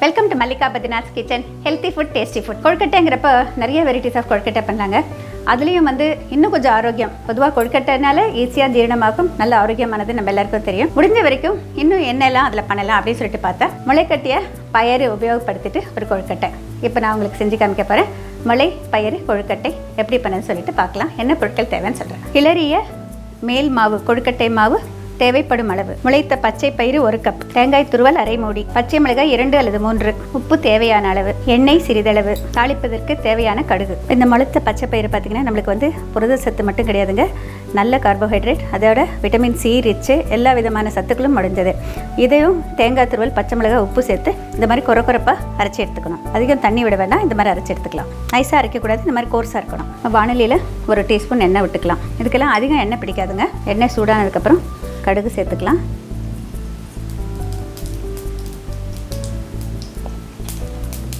Welcome to Mallika Badrinath's kitchen. Healthy food, tasty food. கொழுக்கட்டைங்கிறப்ப நிறைய varieties of கொழுக்கட்டை பண்ணாங்க. அதுலேயும் இன்னும் கொஞ்சம் ஆரோக்கியம். பொதுவாக கொழுக்கட்டைனால ஈஸியாக ஜீரணமாகும், நல்ல ஆரோக்கியமானது நம்ம எல்லாருக்கும் தெரியும். முடிஞ்ச வரைக்கும் இன்னும் என்னெல்லாம் அதில் பண்ணலாம் அப்படின்னு சொல்லிட்டு பார்த்தா, முளைக்கட்டிய பயறு உபயோகப்படுத்திட்டு ஒரு கொழுக்கட்டை இப்போ நான் உங்களுக்கு செஞ்சு காமிக்க போகிறேன். முளை பயறு கொழுக்கட்டை எப்படி பண்ணுன்னு சொல்லிட்டு பார்க்கலாம். என்ன பொருட்கள் தேவைன்னு சொல்கிறேன். கிளறிய மேல் மாவு, கொழுக்கட்டை மாவு தேவைப்படும் அளவு, முளைத்த பச்சை பயிறு 1 கப், தேங்காய் துருவல் அரை மூடி, பச்சை மிளகாய் 2 அல்லது 3, உப்பு தேவையான அளவு, எண்ணெய் சிறிதளவு, தாளிப்பதற்கு தேவையான கடுகு. இந்த முளைத்த பச்சை பயிறு பார்த்தீங்கன்னா நம்மளுக்கு புரத சத்து மட்டும் கிடையாதுங்க, நல்ல கார்போஹைட்ரேட், அதோட விட்டமின் சி ரிச்சு, எல்லா விதமான சத்துக்களும் முடிஞ்சது. இதையும் தேங்காய் துருவல், பச்சை மிளகாய், உப்பு சேர்த்து இந்த மாதிரி கொரப்பாக அரைச்சி எடுத்துக்கணும். அதிகம் தண்ணி விட வேண்டாம், இந்த மாதிரி அரைச்சி எடுத்துக்கலாம். நைஸாக அரைக்கக்கூடாது, இந்த மாதிரி கோர்ஸாக இருக்கணும். வானிலையில் 1 டீஸ்பூன் எண்ணெய் விட்டுக்கலாம். இதுக்கெல்லாம் அதிகம் எண்ணெய் பிடிக்காதுங்க. எண்ணெய் சூடானதுக்கப்புறம் கடுகு சேர்த்துக்கலாம்.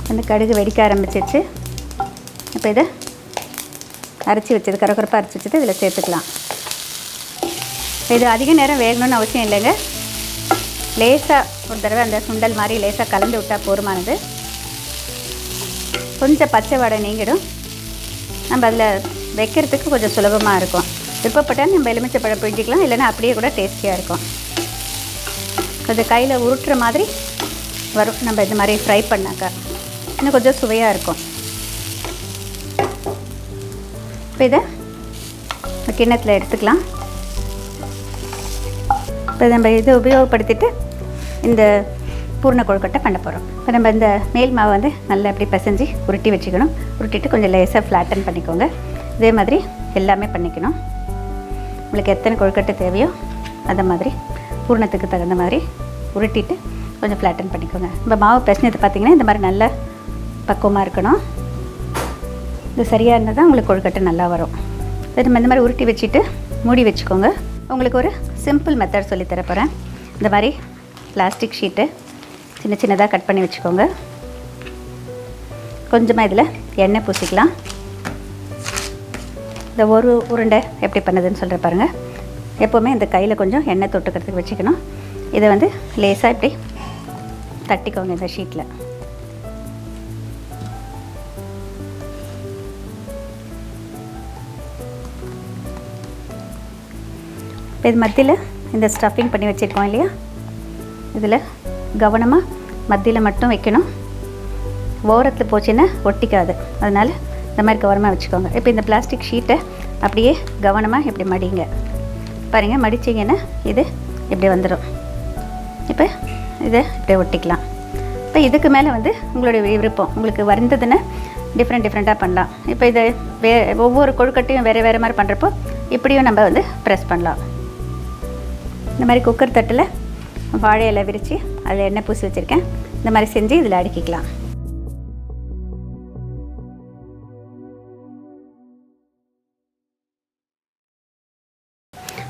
அந்த கடுகு வெடிக்க ஆரம்பிச்சிச்சு. இப்போ இதை அரைச்சி வச்சது, கரகரப்பாக அரைச்சி வச்சது இதில் சேர்த்துக்கலாம். இது அதிக நேரம் வேகணும்னு அவசியம் இல்லைங்க. லேசாக ஒரு தடவை அந்த சுண்டல் மாதிரி லேசாக கலந்து விட்டால் போதுமானது. கொஞ்சம் பச்சை வாடை நீங்கிடும். நம்ம அதில் வைக்கிறதுக்கு கொஞ்சம் சுலபமாக இருக்கும். விருப்பப்பட்டால் நம்ம எலுமிச்சைப்பழம் பிழிஞ்சிக்கலாம், இல்லைன்னா அப்படியே கூட டேஸ்டியாக இருக்கும். கொஞ்சம் கையில் உருட்டுற மாதிரி வரும். நம்ம இந்த மாதிரி ஃப்ரை பண்ணாக்கா இன்னும் கொஞ்சம் சுவையாக இருக்கும். இப்போ இதை கிண்ணத்தில் எடுத்துக்கலாம். இப்போ நம்ம இதை உபயோகப்படுத்திட்டு இந்த பூர்ண கொழுக்கட்டை பண்ண போகிறோம். இப்போ நம்ம இந்த மேல் மாவை நல்லா எப்படி பிசைஞ்சு உருட்டி வச்சுக்கணும். உருட்டிட்டு கொஞ்சம் லேசாக ஃப்ளாட்டன் பண்ணிக்கோங்க. இதே மாதிரி எல்லாமே பண்ணிக்கணும். உங்களுக்கு எத்தனை கொழுக்கட்டை தேவையோ அந்த மாதிரி பூர்ணத்துக்கு தகுந்த மாதிரி உருட்டிட்டு கொஞ்சம் ஃப்ளாட்டன் பண்ணிக்கோங்க. இப்போ மாவு பிசைஞ்சது பார்த்திங்கன்னா இந்த மாதிரி நல்ல பக்குவமாக இருக்கணும். இது சரியாக இருந்தால் தான் உங்களுக்கு கொழுக்கட்டை நல்லா வரும். நம்ம இந்த மாதிரி உருட்டி வச்சுட்டு மூடி வச்சுக்கோங்க. உங்களுக்கு ஒரு சிம்பிள் மெத்தட் சொல்லித்தர போகிறேன். இந்த மாதிரி பிளாஸ்டிக் ஷீட்டு சின்ன சின்னதாக கட் பண்ணி வச்சுக்கோங்க. கொஞ்சமாக இதில் எண்ணெய் பூசிக்கலாம். இந்த ஒரு உருண்டை எப்படி பண்ணுதுன்னு சொல்கிற பாருங்கள். எப்போவுமே இந்த கையில் கொஞ்சம் எண்ணெய் தொட்டுக்கிறதுக்கு வச்சுக்கணும். இதை லேசாக இப்படி தட்டிக்கோங்க இந்த ஷீட்டில். இப்போ இது மத்தியில் இந்த ஸ்டஃபிங் பண்ணி வச்சுருக்கோம் இல்லையா, இதில் கவனமாக மத்தியில் மட்டும் வைக்கணும். ஓரத்தில் போச்சுன்னா ஒட்டிக்காது, அதனால் இந்த மாதிரி கவனமாக வச்சுக்கோங்க. இப்போ இந்த பிளாஸ்டிக் ஷீட்டை அப்படியே கவனமாக இப்படி மடிங்க. பாருங்கள், மடிச்சிங்கன்னா இது இப்படி வந்துடும். இப்போ இதை இப்படியே ஒட்டிக்கலாம். இப்போ இதுக்கு மேலே உங்களுடைய விருப்பம், உங்களுக்கு வந்ததுன்னா டிஃப்ரெண்ட்டாக பண்ணலாம். இப்போ இதை ஒவ்வொரு கொழுக்கட்டையும் வேறு மாதிரி பண்ணுறப்போ இப்படியும் நம்ம ப்ரெஸ் பண்ணலாம். இந்த மாதிரி குக்கர் தட்டில் வாழை இலை விரித்து அதில் எண்ணெய் பூசி வச்சுருக்கேன். இந்த மாதிரி செஞ்சு இதில் அடுக்கிக்கலாம்.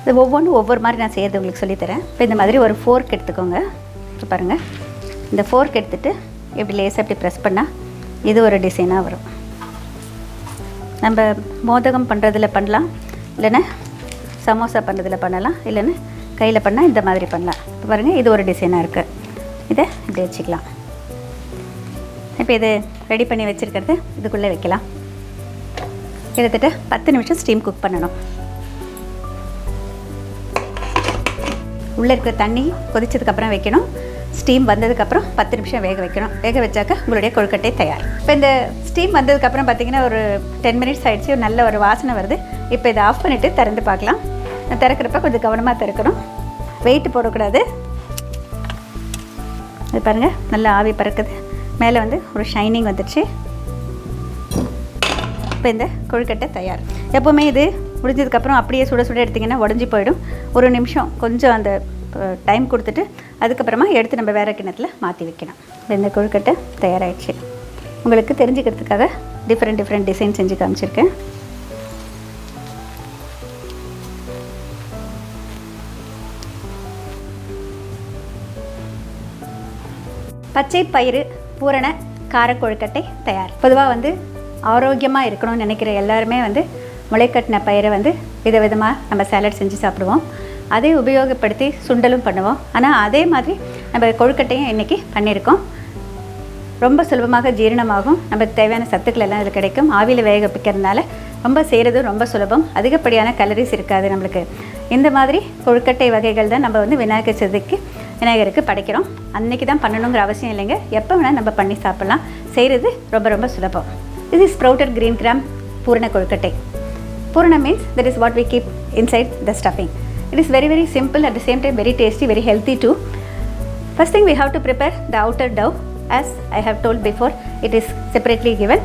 இது ஒவ்வொன்றும் ஒவ்வொரு மாதிரி நான் செய்கிறது உங்களுக்கு சொல்லித்தரேன். இப்போ இந்த மாதிரி ஒரு ஃபோர்க் எடுத்துக்கோங்க. இப்போ பாருங்கள், இந்த ஃபோர்க் எடுத்துகிட்டு இப்படி லேசாக இப்படி ப்ரெஸ் பண்ணால் இது ஒரு டிசைனாக வரும். நம்ம மோதகம் பண்ணுறதுல பண்ணலாம், இல்லைன்னா சமோசா பண்ணுறதுல பண்ணலாம், இல்லைன்னா கையில் பண்ணால் இந்த மாதிரி பண்ணலாம். இப்போ பாருங்கள், இது ஒரு டிசைனாக இருக்குது. இதை இப்படி வச்சுக்கலாம். இப்போ இது ரெடி பண்ணி வச்சுருக்கிறது இதுக்குள்ளே வைக்கலாம். கிட்டத்தட்ட 10 நிமிஷம் ஸ்டீம் குக் பண்ணணும். உள்ளே இருக்கிற தண்ணி கொதிச்சதுக்கப்புறம் வைக்கணும். ஸ்டீம் வந்ததுக்கப்புறம் 10 நிமிஷம் வேக வைக்கணும். வேக வச்சாக்க உங்களுடைய கொழுக்கட்டை தயார். இப்போ இந்த ஸ்டீம் வந்ததுக்கப்புறம் பார்த்திங்கன்னா ஒரு 10 மினிட்ஸ் ஆகிடுச்சு. நல்ல ஒரு வாசனை வருது. இப்போ இதை ஆஃப் பண்ணிவிட்டு திறந்து பார்க்கலாம். திறக்கிறப்ப கொஞ்சம் கவனமாக திறக்கணும், வெயிட்டு போடக்கூடாது. இது பாருங்கள், நல்லா ஆவி பறக்குது. மேலே ஒரு ஷைனிங் வந்துடுச்சு. இப்போ இந்த கொழுக்கட்டை தயார். எப்போவுமே இது முடிஞ்சதுக்கப்புறம் அப்படியே சுட சுட எடுத்திங்கன்னா உடஞ்சி போயிடும். ஒரு நிமிஷம் கொஞ்சம் அந்த டைம் கொடுத்துட்டு அதுக்கப்புறமா எடுத்து நம்ம வேறு கிண்ணத்தில் மாற்றி வைக்கணும். இந்த கொழுக்கட்டை தயாராகிடுச்சு. உங்களுக்கு தெரிஞ்சுக்கிறதுக்காக டிஃப்ரெண்ட் டிசைன் செஞ்சு காமிச்சிருக்கேன். பச்சை பயிறு பூரண கார கொழுக்கட்டை தயார். பொதுவாக ஆரோக்கியமாக இருக்கணும்னு நினைக்கிற எல்லாருமே முளைக்கட்டின பயிரை விதவிதமாக நம்ம சாலட் செஞ்சு சாப்பிடுவோம். அதை உபயோகப்படுத்தி சுண்டலும் பண்ணுவோம். ஆனால் அதே மாதிரி நம்ம கொழுக்கட்டையும் இன்றைக்கி பண்ணியிருக்கோம். ரொம்ப சுலபமாக ஜீரணமாகும். நமக்கு தேவையான சத்துக்கள் எல்லாம் இதில் கிடைக்கும். ஆவியில் வேக வைக்கிறதுனால ரொம்ப செய்கிறது ரொம்ப சுலபம். அதிகப்படியான கலரிஸ் இருக்காது நம்மளுக்கு. இந்த மாதிரி கொழுக்கட்டை வகைகள் தான் நம்ம வந்து விநாயகர் சதுர்த்திக்கு விநாயகருக்கு படைக்கிறோம். அன்றைக்கி தான் பண்ணணுங்கிற அவசியம் இல்லைங்க. எப்போ வேணால் நம்ம பண்ணி சாப்பிட்லாம். செய்கிறது ரொம்ப ரொம்ப சுலபம். இது ஸ்ப்ரவுட்டட் green gram பூரண கொழுக்கட்டை. பூரண means that is what we keep inside the stuffing. It is very very simple, at the same time very tasty, very healthy too. First thing we have to prepare the outer dough. As I have told before, it is separately given.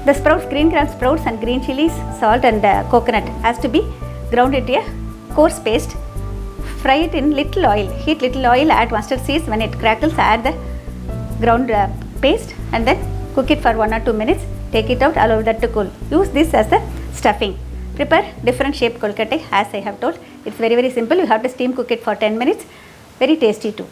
The sprouts, green gram sprouts and green chilies, salt and coconut has to be ground into a coarse paste. Fry it in little oil. Heat little oil, add mustard seeds. When it crackles, add the ground paste and then cook it for 1 or 2 minutes. Take it out, allow that to cool. Use this as the stuffing. Prepare different shaped kolkattai as I have told. It's very very simple. You have to steam cook it for 10 minutes. Very tasty too.